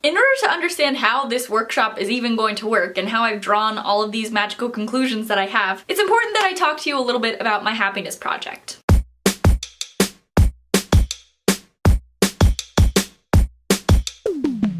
In order to understand how this workshop is even going to work and how I've drawn all of these magical conclusions that I have, it's important that I talk to you a little bit about my happiness project.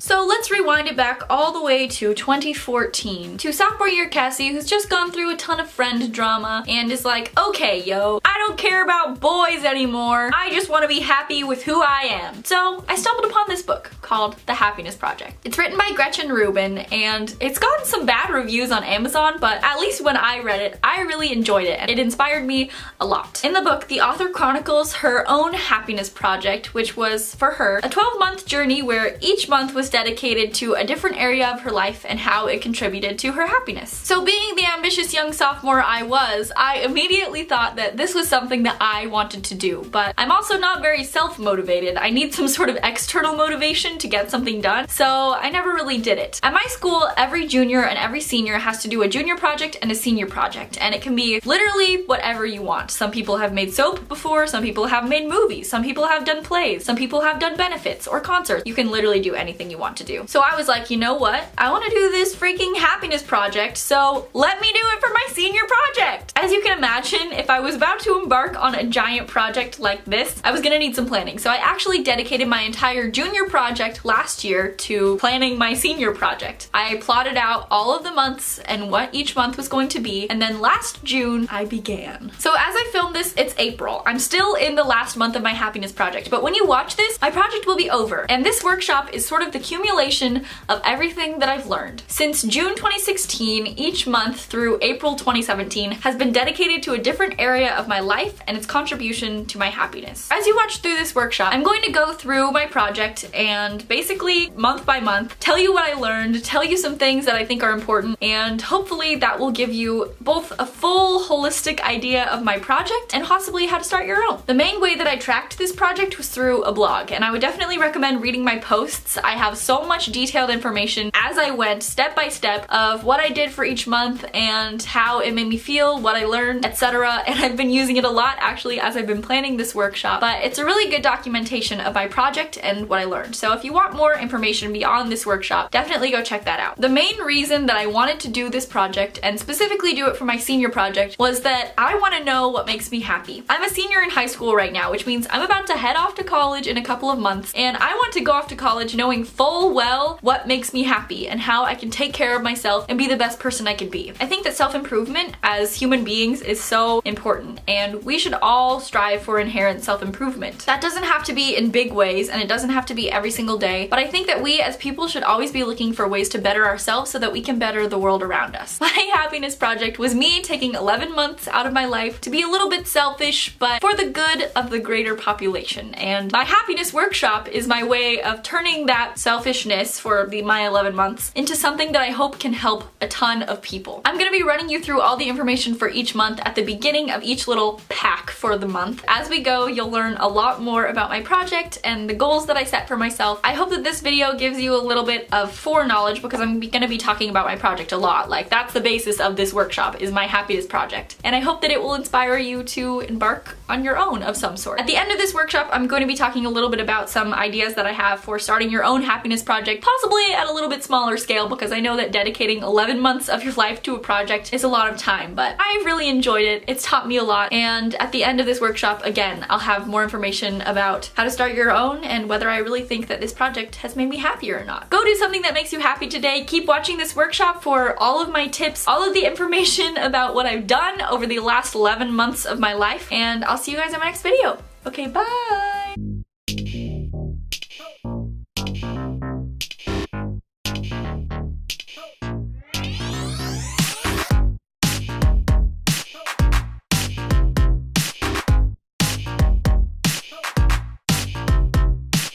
So let's rewind it back all the way to 2014, to sophomore year Cassie, who's just gone through a ton of friend drama and is like, okay yo, I don't care about boys anymore, I just want to be happy with who I am. So I stumbled upon this book called The Happiness Project. It's written by Gretchen Rubin and it's gotten some bad reviews on Amazon, but at least when I read it, I really enjoyed it and it inspired me a lot. In the book, the author chronicles her own happiness project, which was, for her, a 12-month journey where each month was dedicated to a different area of her life and how it contributed to her happiness. So being the ambitious young sophomore I was, I immediately thought that this was something that I wanted to do, but I'm also not very self-motivated. I need some sort of external motivation to get something done, so I never really did it. At my school, every junior and every senior has to do a junior project and a senior project, and it can be literally whatever you want. Some people have made soap before, some people have made movies, some people have done plays, some people have done benefits or concerts. You can literally do anything you want to do. So I was like, you know what? I want to do this freaking happiness project, so let me do it for my senior project! As you can imagine, if I was about to embark on a giant project like this, I was gonna need some planning. So I actually dedicated my entire junior project last year to planning my senior project. I plotted out all of the months and what each month was going to be, and then last June, I began. So as I film this, it's April. I'm still in the last month of my happiness project, but when you watch this, my project will be over. And this workshop is sort of the accumulation of everything that I've learned. Since June 2016, each month through April 2017 has been dedicated to a different area of my life and its contribution to my happiness. As you watch through this workshop, I'm going to go through my project and basically month by month tell you what I learned, tell you some things that I think are important, and hopefully that will give you both a full holistic idea of my project and possibly how to start your own. The main way that I tracked this project was through a blog, and I would definitely recommend reading my posts. I have so much detailed information as I went step by step of what I did for each month and how it made me feel, what I learned, etc. And I've been using it a lot actually as I've been planning this workshop, but it's a really good documentation of my project and what I learned. So if you want more information beyond this workshop, definitely go check that out. The main reason that I wanted to do this project, and specifically do it for my senior project, was that I want to know what makes me happy. I'm a senior in high school right now, which means I'm about to head off to college in a couple of months, and I want to go off to college knowing full well what makes me happy and how I can take care of myself and be the best person I can be. I think that self-improvement as human beings is so important, and we should all strive for inherent self-improvement. That doesn't have to be in big ways, and it doesn't have to be every single day, but I think that we as people should always be looking for ways to better ourselves so that we can better the world around us. My happiness project was me taking 11 months out of my life to be a little bit selfish, but for the good of the greater population. And my happiness workshop is my way of turning that selfishness for my 11 months into something that I hope can help a ton of people. I'm gonna be running you through all the information for each month at the beginning of each little pack for the month. As we go, you'll learn a lot more about my project and the goals that I set for myself. I hope that this video gives you a little bit of foreknowledge because I'm gonna be talking about my project a lot. Like, that's the basis of this workshop, is my happiness project. And I hope that it will inspire you to embark on your own of some sort. At the end of this workshop, I'm going to be talking a little bit about some ideas that I have for starting your own happiness project, possibly at a little bit smaller scale, because I know that dedicating 11 months of your life to a project is a lot of time, but I've really enjoyed it. It's taught me a lot, and at the end of this workshop, again, I'll have more information about how to start your own and whether I really think that this project has made me happier or not. Go do something that makes you happy today. Keep watching this workshop for all of my tips, all of the information about what I've done over the last 11 months of my life, and I'll see you guys in my next video. Okay, bye!